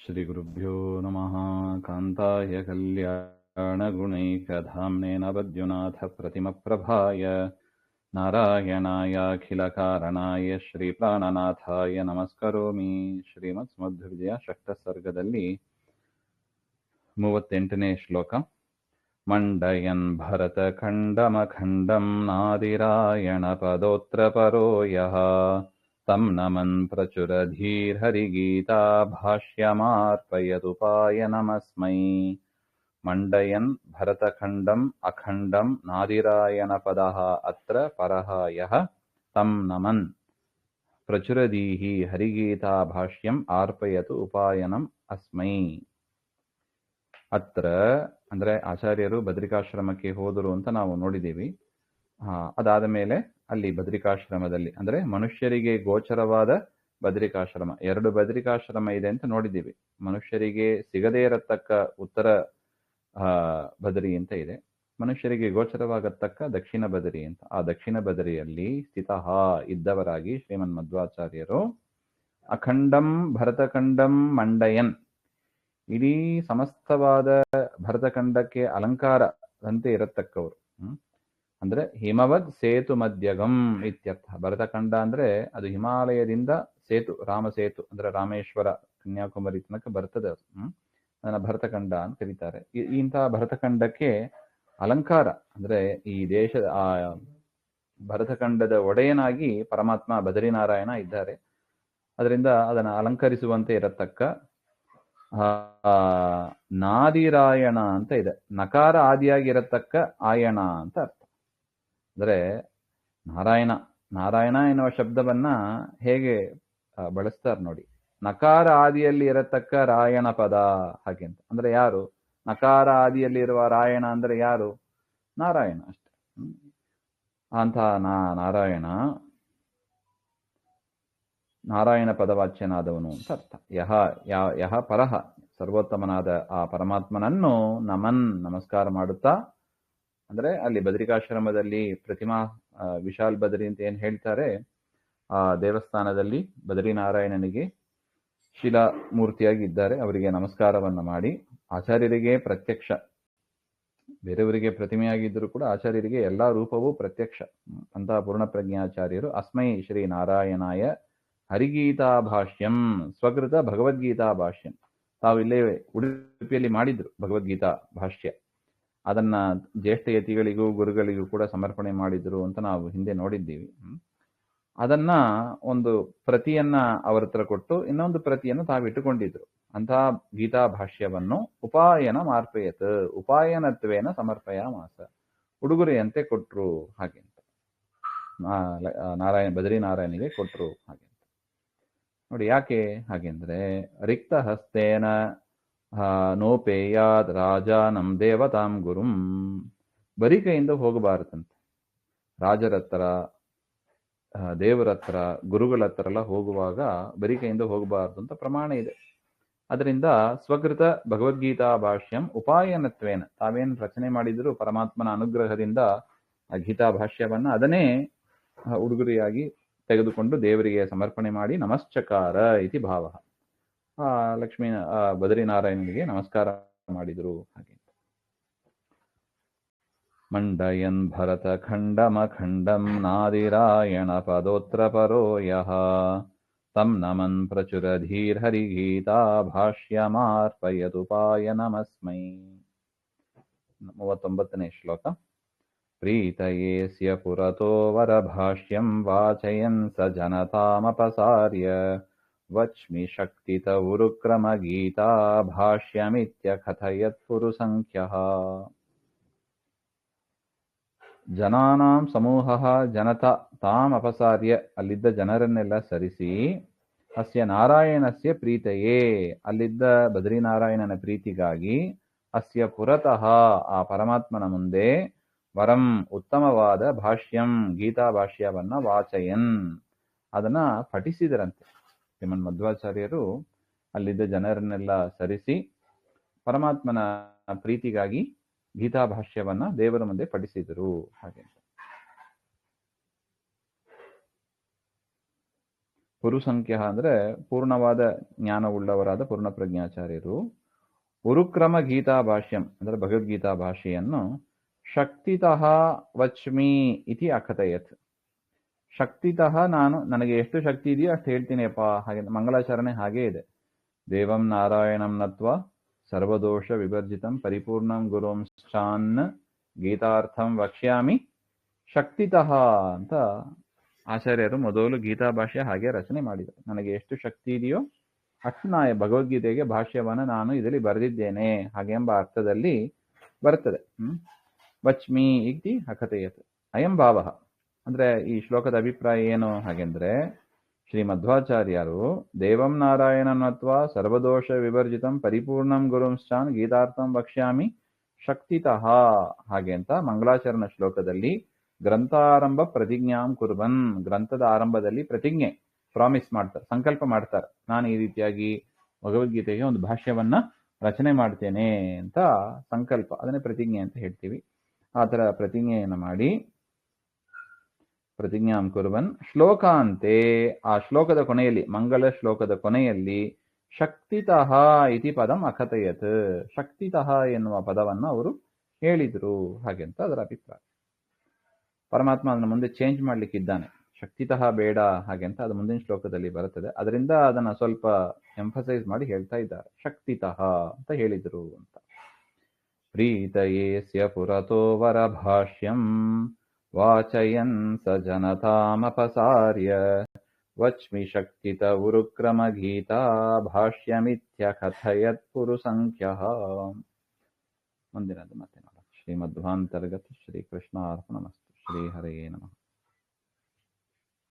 श्रीगुरुभ्यो नमः। कान्ताय कल्याणगुणैकधाम्ने नवद्युनाथप्रतिमप्रभाय नारायणायाखिलकारणाय श्रीप्राणनाथाय नमस्करोमि. ಶ್ರೀಮತ್ಸ್ಮಧ್ವಿಜಯ ಷಷ್ಠಸರ್ಗದಲ್ಲಿ 38ನೇ ಶ್ಲೋಕ. ಮಂಡಯನ್ ಭರತಖಂಡಮಖಂಡಂ ನಾದಿರಾಯಣ ಪದೋತ್ರ ಪರೋ ಯಃ ತಂ ನಮನ್ ಪ್ರಚುರಧೀರ್ಹರಿಗೀತಾ ಭಾಷ್ಯಮಾರ್ಪಯದುಪಾಯನಮಸ್ಮೈ. ಮಂಡಯನ್ ಭರತಖಂಡಂ ಅಖಂಡಂ ನಾದಿರಾಯಣ ಪದಃ ಅತ್ರ ಪರಃ ಯಃ ತಂ ನಮನ್ ಪ್ರಚುರಧೀಹಿ ಹರಿಗೀತಾ ಭಾಷ್ಯಂ ಆರ್ಪಯತು ಉಪಾಯನಂ ಅಸ್ಮೈ. ಅತ್ರ ಅಂದ್ರೆ ಆಚಾರ್ಯರು ಬದ್ರಿಕಾಶ್ರಮಕ್ಕೆ ಹೋದರು ಅಂತ ನಾವು ನೋಡಿದ್ದೀವಿ. ಅದಾದ ಮೇಲೆ ಅಲ್ಲಿ ಬದ್ರಿಕಾಶ್ರಮದಲ್ಲಿ ಅಂದ್ರೆ ಮನುಷ್ಯರಿಗೆ ಗೋಚರವಾದ ಬದ್ರಿಕಾಶ್ರಮ, 2 ಬದ್ರಿಕಾಶ್ರಮ ಇದೆ ಅಂತ ನೋಡಿದ್ದೀವಿ. ಮನುಷ್ಯರಿಗೆ ಸಿಗದೇ ಇರತಕ್ಕ ಉತ್ತರ ಬದರಿ ಅಂತ ಇದೆ, ಮನುಷ್ಯರಿಗೆ ಗೋಚರವಾಗತಕ್ಕ ದಕ್ಷಿಣ ಬದರಿ ಅಂತ. ಆ ದಕ್ಷಿಣ ಬದರಿಯಲ್ಲಿ ಸ್ಥಿತಃ ಇದ್ದವರಾಗಿ ಶ್ರೀಮನ್ ಮಧ್ವಾಚಾರ್ಯರು ಅಖಂಡಂ ಭರತಖಂಡಂ ಮಂಡಯನ್, ಇಡೀ ಸಮಸ್ತವಾದ ಭರತಖಂಡಕ್ಕೆ ಅಲಂಕಾರದಂತೆ ಇರತಕ್ಕವರು. ಅಂದ್ರೆ ಹಿಮವದ್ ಸೇತು ಮಧ್ಯಗಂ ಇತ್ಯರ್ಥ. ಭರತಖಂಡ ಅಂದ್ರೆ ಅದು ಹಿಮಾಲಯದಿಂದ ಸೇತು, ರಾಮಸೇತು ಅಂದ್ರೆ ರಾಮೇಶ್ವರ ಕನ್ಯಾಕುಮಾರಿ ತನಕ ಬರ್ತದೆ. ಅದನ್ನ ಭರತಖಂಡ ಅಂತ ಕರೀತಾರೆ. ಇಂತಹ ಭರತಖಂಡಕ್ಕೆ ಅಲಂಕಾರ ಅಂದ್ರೆ ಈ ದೇಶದ ಆ ಭರತಖಂಡದ ಒಡೆಯನಾಗಿ ಪರಮಾತ್ಮ ಬದರಿನಾರಾಯಣ ಇದ್ದಾರೆ. ಅದರಿಂದ ಅದನ್ನು ಅಲಂಕರಿಸುವಂತೆ ಇರತಕ್ಕ ನಾದಿರಾಯಣ ಅಂತ ಇದೆ. ನಕಾರ ಆದಿಯಾಗಿರತಕ್ಕ ಆಯಣ ಅಂತ ಅರ್ಥ. ಅಂದ್ರೆ ನಾರಾಯಣ ಎನ್ನುವ ಶಬ್ದವನ್ನ ಹೇಗೆ ಬಳಸ್ತಾರೆ ನೋಡಿ. ನಕಾರ ಆದಿಯಲ್ಲಿ ಇರತಕ್ಕ ರಾಯಣ ಪದ ಹಾಗೆ ಅಂತ. ಅಂದ್ರೆ ಯಾರು? ನಕಾರ ಆದಿಯಲ್ಲಿ ಇರುವ ರಾಯಣ ಅಂದ್ರೆ ಯಾರು? ನಾರಾಯಣ ಅಷ್ಟೆ. ಅಂತ ನಾರಾಯಣ ಪದವಾಚ್ಯನಾದವನು ಅಂತ ಅರ್ಥ. ಯಹ ಪರಹ, ಸರ್ವೋತ್ತಮನಾದ ಆ ಪರಮಾತ್ಮನನ್ನು ನಮನ್ ನಮಸ್ಕಾರ ಮಾಡುತ್ತಾ, ಅಂದ್ರೆ ಅಲ್ಲಿ ಬದರಿಕಾಶ್ರಮದಲ್ಲಿ ಪ್ರತಿಮಾ ವಿಶಾಲ್ ಬದರಿ ಅಂತ ಏನ್ ಹೇಳ್ತಾರೆ, ಆ ದೇವಸ್ಥಾನದಲ್ಲಿ ಬದರಿನಾರಾಯಣನಿಗೆ ಶಿಲಾಮೂರ್ತಿಯಾಗಿ ಇದ್ದಾರೆ. ಅವರಿಗೆ ನಮಸ್ಕಾರವನ್ನ ಮಾಡಿ, ಆಚಾರ್ಯರಿಗೆ ಪ್ರತ್ಯಕ್ಷ, ಬೇರೆಯವರಿಗೆ ಪ್ರತಿಮೆಯಾಗಿದ್ದರೂ ಕೂಡ ಆಚಾರ್ಯರಿಗೆ ಎಲ್ಲಾ ರೂಪವೂ ಪ್ರತ್ಯಕ್ಷ. ಅಂತಹ ಪೂರ್ಣ ಪ್ರಜ್ಞಾಚಾರ್ಯರು ಅಸ್ಮೈ ಶ್ರೀ ನಾರಾಯಣಾಯ ಹರಿಗೀತಾ ಭಾಷ್ಯಂ ಸ್ವಕೃತ ಭಗವದ್ಗೀತಾ ಭಾಷ್ಯಂ, ತಾವು ಇಲ್ಲೇ ಉಡುಪಿಯಲ್ಲಿ ಮಾಡಿದ್ರು ಭಗವದ್ಗೀತಾ ಭಾಷ್ಯ. ಅದನ್ನ ಜ್ಯೇಷ್ಠಯತಿಗಳಿಗೂ ಗುರುಗಳಿಗೂ ಕೂಡ ಸಮರ್ಪಣೆ ಮಾಡಿದ್ರು ಅಂತ ನಾವು ಹಿಂದೆ ನೋಡಿದ್ದೀವಿ. ಅದನ್ನ ಒಂದು ಪ್ರತಿಯನ್ನ ಅವರ ಹತ್ರ ಕೊಟ್ಟು ಇನ್ನೊಂದು ಪ್ರತಿಯನ್ನು ತಾವಿಟ್ಟುಕೊಂಡಿದ್ರು. ಅಂತಹ ಗೀತಾ ಭಾಷ್ಯವನ್ನು ಉಪಾಯನ ಮಾರ್ಪಯತ್, ಉಪಾಯನತ್ವೇನ ಸಮರ್ಪಯ ಮಾಸ, ಉಡುಗೊರೆಯಂತೆ ಕೊಟ್ರು ಹಾಗೆ ಅಂತ. ಬದರಿನಾರಾಯಣಿಗೆ ಕೊಟ್ರು ಹಾಗೆ ಅಂತ ನೋಡಿ. ಯಾಕೆ ಹಾಗೆಂದ್ರೆ ರಿಕ್ತ ಹಸ್ತೇನ ನೋಪೇಯಾದ್ ರಾಜಾನಂ ದೇವತಾಂ ಗುರುಂ, ಬರೀ ಕೈಯಿಂದ ಹೋಗಬಾರದಂತೆ. ರಾಜರ ಹತ್ರ, ದೇವರ ಹತ್ರ, ಗುರುಗಳ ಹತ್ರ ಎಲ್ಲ ಹೋಗುವಾಗ ಬರೀ ಕೈಯಿಂದ ಹೋಗಬಾರದು ಅಂತ ಪ್ರಮಾಣ ಇದೆ. ಅದರಿಂದ ಸ್ವಕೃತ ಭಗವದ್ಗೀತಾ ಭಾಷ್ಯಂ ಉಪಾಯನತ್ವೇನ, ತಾವೇನು ರಚನೆ ಮಾಡಿದ್ರು ಪರಮಾತ್ಮನ ಅನುಗ್ರಹದಿಂದ ಆ ಗೀತಾ ಭಾಷ್ಯವನ್ನ ಅದನ್ನೇ ಉಡುಗೊರೆಯಾಗಿ ತೆಗೆದುಕೊಂಡು ದೇವರಿಗೆ ಸಮರ್ಪಣೆ ಮಾಡಿ ನಮಶ್ಚಕಾರ ಇತಿ ಭಾವ, ಲಕ್ಷ್ಮೀ ಬದರಿನಾರಾಯಣನಿಗೆ ನಮಸ್ಕಾರ ಮಾಡಿದ್ರು ಹಾಗೆ. ಮಂಡಯನ್ ಭರತಖಂಡಮಖಂಡಂ ನಾದಿರಾಯಣ ಪದೋತ್ರ ಪರೋ ಯಃ ತಂ ನಮನ್ ಪ್ರಚುರಧೀರ್ಹರಿಗೀತಾ ಭಾಷ್ಯಮಾರ್ಪಯದುಪಾಯನಮಸ್ಮೈ. 39ನೇ ಶ್ಲೋಕ. ಪ್ರೀತಯೇಸ್ಯ ಪುರತೋ ವರಭಾಷ್ಯಂ ವಾಚಯನ್ ಸ ಜನತಾಮಪಸಾರ್ಯ ವಚ್ಮಿ ಶಕ್ತಿತ ಉರುಕ್ರಮ ಗೀತಾ ಭಾಷ್ಯಮಿತ್ಯ ಕಥಯತ್ ಪುರುಸಂಖ್ಯಃ. ಜನಾನಾಂ ಸಮೂಹ ಜನತಾ ತಾಮ್ ಅಪಸಾರ್ಯ, ಅಲ್ಲಿದ್ದ ಜನರನ್ನೆಲ್ಲ ಸರಿಸಿ, ಅಸ್ಯ ನಾರಾಯಣಸ್ಯ ಪ್ರೀತಯೇ, ಅಲ್ಲಿದ್ದ ಬದರಿನಾರಾಯಣನ ಪ್ರೀತಿಗಾಗಿ, ಅಸ್ಯ ಪುರತಃ ಆ ಪರಮಾತ್ಮನ ಮುಂದೆ, ವರಂ ಉತ್ತಮವಾದ ಭಾಷ್ಯಂ ಗೀತಾ ಭಾಷ್ಯವನ್ನ ವಾಚಯನ್ ಅದನ್ನ ಪಠಿಸಿದರಂತೆ. ಶ್ರೀಮನ್ ಮಧ್ವಾಚಾರ್ಯರು ಅಲ್ಲಿದ್ದ ಜನರನ್ನೆಲ್ಲ ಸರಿಸಿ ಪರಮಾತ್ಮನ ಪ್ರೀತಿಗಾಗಿ ಗೀತಾ ಭಾಷ್ಯವನ್ನ ದೇವರ ಮುಂದೆ ಪಠಿಸಿದರು ಹಾಗೆ. ಪುರುಸಂಖ್ಯ ಅಂದರೆ ಪೂರ್ಣವಾದ ಜ್ಞಾನವುಳ್ಳವರಾದ ಪೂರ್ಣಪ್ರಜ್ಞಾಚಾರ್ಯರು ಉರುಕ್ರಮ ಗೀತಾ ಭಾಷ್ಯಂ ಅಂದರೆ ಭಗವದ್ಗೀತಾ ಭಾಷೆಯನ್ನು ಶಕ್ತಿತಃ ವಚ್ಮಿ ಇತಿ ಅಕಥಯತ್. ಶಕ್ತಿತಃ ನನಗೆ ಎಷ್ಟು ಶಕ್ತಿ ಇದೆಯೋ ಅಷ್ಟು ಹೇಳ್ತೀನಿಯಪ್ಪ. ಹಾಗೆ ಮಂಗಳಾಚರಣೆ ಹಾಗೇ ಇದೆ. ದೇವಂ ನಾರಾಯಣಂ ನತ್ವ ಸರ್ವದೋಷ ವಿಭರ್ಜಿತಂ ಪರಿಪೂರ್ಣಂ ಗುರುಂಶ್ಚಾನ್ ಗೀತಾರ್ಥಂ ವಕ್ಷ್ಯಾಮಿ ಶಕ್ತಿತಃ ಅಂತ ಆಚಾರ್ಯರು ಮೊದಲು ಗೀತಾ ಭಾಷ್ಯ ಹಾಗೆ ರಚನೆ ಮಾಡಿದರು. ನನಗೆ ಎಷ್ಟು ಶಕ್ತಿ ಇದೆಯೋ ಅಷ್ಟು ಭಗವದ್ಗೀತೆಗೆ ಭಾಷ್ಯವನ್ನು ನಾನು ಇದರಲ್ಲಿ ಬರೆದಿದ್ದೇನೆ ಹಾಗೆ ಎಂಬ ಅರ್ಥದಲ್ಲಿ ಬರ್ತದೆ. ವಚ್ಮಿ ಇತಿ ಅಕಥಯತ್ ಅಯಂ ಭಾವ. ಅಂದ್ರೆ ಈ ಶ್ಲೋಕದ ಅಭಿಪ್ರಾಯ ಏನು ಹಾಗೆಂದ್ರೆ, ಶ್ರೀ ಮಧ್ವಾಚಾರ್ಯರು ದೇವಂ ನಾರಾಯಣನತ್ವ ಸರ್ವದೋಷ ವಿವರ್ಜಿತಂ ಪರಿಪೂರ್ಣಂ ಗುರುಂಶ್ಚಾನ್ ಗೀತಾರ್ಥಂ ವಕ್ಷ್ಯಾಮಿ ಶಕ್ತಿತಃ ಹಾಗೆ ಅಂತ ಮಂಗಳಾಚರಣ ಶ್ಲೋಕದಲ್ಲಿ ಗ್ರಂಥಾರಂಭ ಪ್ರತಿಜ್ಞಾಂ ಕುರ್ವನ್, ಗ್ರಂಥದ ಆರಂಭದಲ್ಲಿ ಪ್ರತಿಜ್ಞೆ ಪ್ರಾಮಿಸ್ ಮಾಡ್ತಾರೆ, ಸಂಕಲ್ಪ ಮಾಡ್ತಾರೆ, ನಾನು ಈ ರೀತಿಯಾಗಿ ಭಗವದ್ಗೀತೆಗೆ ಒಂದು ಭಾಷ್ಯವನ್ನ ರಚನೆ ಮಾಡ್ತೇನೆ ಅಂತ ಸಂಕಲ್ಪ, ಅದನ್ನೇ ಪ್ರತಿಜ್ಞೆ ಅಂತ ಹೇಳ್ತೀವಿ. ಆ ಥರ ಪ್ರತಿಜ್ಞೆಯನ್ನು ಮಾಡಿ ಪ್ರತಿಜ್ಞಾಂ ಕುರ್ವನ್ ಶ್ಲೋಕಾಂತೆ, ಆ ಶ್ಲೋಕದ ಕೊನೆಯಲ್ಲಿ, ಮಂಗಳ ಶ್ಲೋಕದ ಕೊನೆಯಲ್ಲಿ ಶಕ್ತಿತಃ ಇತಿ ಪದಂ ಅಕಥಯತ್, ಶಕ್ತಿತಃ ಎನ್ನುವ ಪದವನ್ನು ಅವರು ಹೇಳಿದರು ಹಾಗೆ ಅಂತ ಅದರ ಅಭಿಪ್ರಾಯ. ಪರಮಾತ್ಮ ಅದನ್ನು ಮುಂದೆ ಚೇಂಜ್ ಮಾಡ್ಲಿಕ್ಕಿದ್ದಾನೆ, ಶಕ್ತಿತಃ ಬೇಡ ಹಾಗೆ ಅಂತ ಅದು ಮುಂದಿನ ಶ್ಲೋಕದಲ್ಲಿ ಬರುತ್ತದೆ. ಅದರಿಂದ ಅದನ್ನ ಸ್ವಲ್ಪ ಎಂಫಸೈಸ್ ಮಾಡಿ ಹೇಳ್ತಾ ಇದ್ದಾರೆ, ಶಕ್ತಿತಃ ಅಂತ ಹೇಳಿದರು ಅಂತ. ಪ್ರೀತಯೇಸ್ಯ ಪುರತೋ ವರ ಭಾಷ್ಯಂ ವಾಚಯನ್ ಸ ಜನತಾಮಪಸಾರ್ಯ ವಚ್ಮಿ ಶಕ್ತಿತ ಉರುಕ್ರಮ ಗೀತಾ ಭಾಷ್ಯಮಿತ್ಯ ಕಥಯತ್ ಪುರುಸಂಖ್ಯಃ. ಮುಂದಿನದು ಮತ್ತೆ ನೋಡೋಣ. ಶ್ರೀಮಧ್ವಾಂತರ್ಗತ ಶ್ರೀ ಕೃಷ್ಣಾರ್ಪಣಮಸ್ತು. ಶ್ರೀ ಹರಯೇ ನಮಃ.